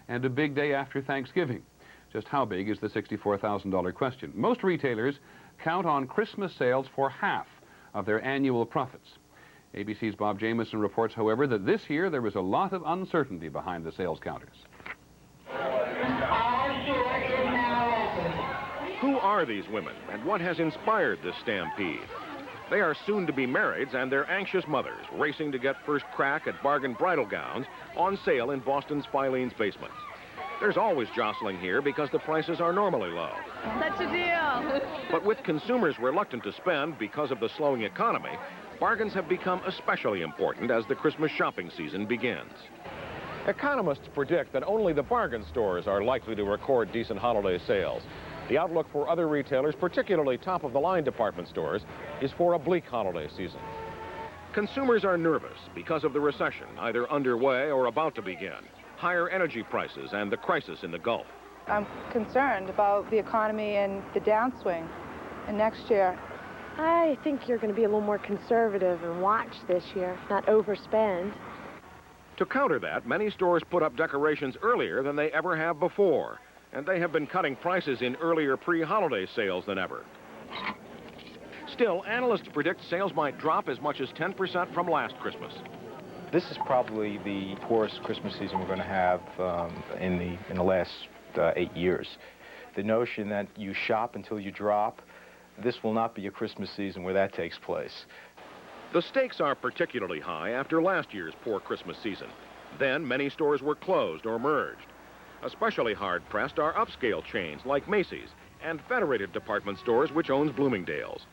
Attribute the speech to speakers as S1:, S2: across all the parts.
S1: And a big day after Thanksgiving. Just how big is the $64,000 question? Most retailers count on Christmas sales for half of their annual profits. ABC's Bob Jamieson reports, however, that this year there was a lot of uncertainty behind the sales counters.
S2: Who are these women, and what has inspired this stampede? They are soon-to-be marrieds, and they're anxious mothers racing to get first crack at bargain bridal gowns on sale in Boston's Filene's basement. There's always jostling here because the prices are normally low.
S3: Such a deal.
S2: But with consumers reluctant to spend because of the slowing economy, bargains have become especially important as the Christmas shopping season begins. Economists predict that only the bargain stores are likely to record decent holiday sales. The outlook for other retailers, particularly top-of-the-line department stores, is for a bleak holiday season. Consumers are nervous because of the recession, either underway or about to begin, higher energy prices, and the crisis in the Gulf.
S4: I'm concerned about the economy and the downswing in next year.
S5: I think you're going to be a little more conservative and watch this year, not overspend.
S2: To counter that, many stores put up decorations earlier than they ever have before, and they have been cutting prices in earlier pre-holiday sales than ever. Still, analysts predict sales might drop as much as 10% from last Christmas.
S6: This is probably the poorest Christmas season we're going to have in the last 8 years. The notion that you shop until you drop, this will not be a Christmas season where that takes place.
S2: The stakes are particularly high after last year's poor Christmas season. Then many stores were closed or merged. Especially hard-pressed are upscale chains like Macy's and Federated Department Stores, which owns Bloomingdale's.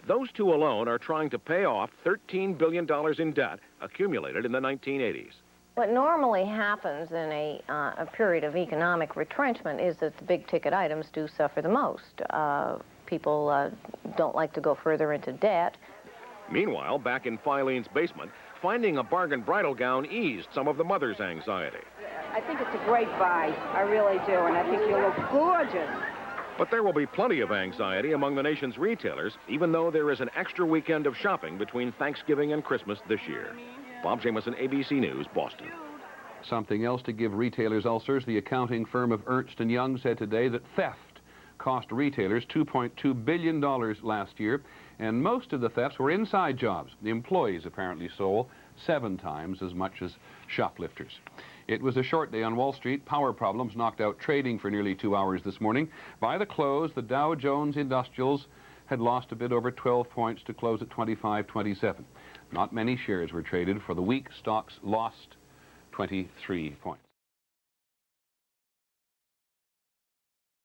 S2: Those two alone are trying to pay off $13 billion in debt accumulated in the 1980s.
S3: What normally happens in a period of economic retrenchment is that the big-ticket items do suffer the most. People don't like to go further into debt.
S2: Meanwhile, back in Filene's basement, finding a bargain bridal gown eased some of the mother's anxiety.
S4: I think it's a great buy. I really do, and I think you look gorgeous.
S2: But there will be plenty of anxiety among the nation's retailers, even though there is an extra weekend of shopping between Thanksgiving and Christmas this year. Bob Jamieson, ABC News, Boston.
S1: Something else to give retailers ulcers. The accounting firm of Ernst & Young said today that theft cost retailers $2.2 billion last year, and most of the thefts were inside jobs. The employees apparently stole 7 times as much as shoplifters. It was a short day on Wall Street. Power problems knocked out trading for nearly 2 hours this morning. By the close, the Dow Jones Industrials had lost a bit over 12 points to close at 25.27. Not many shares were traded. For the week, stocks lost 23 points.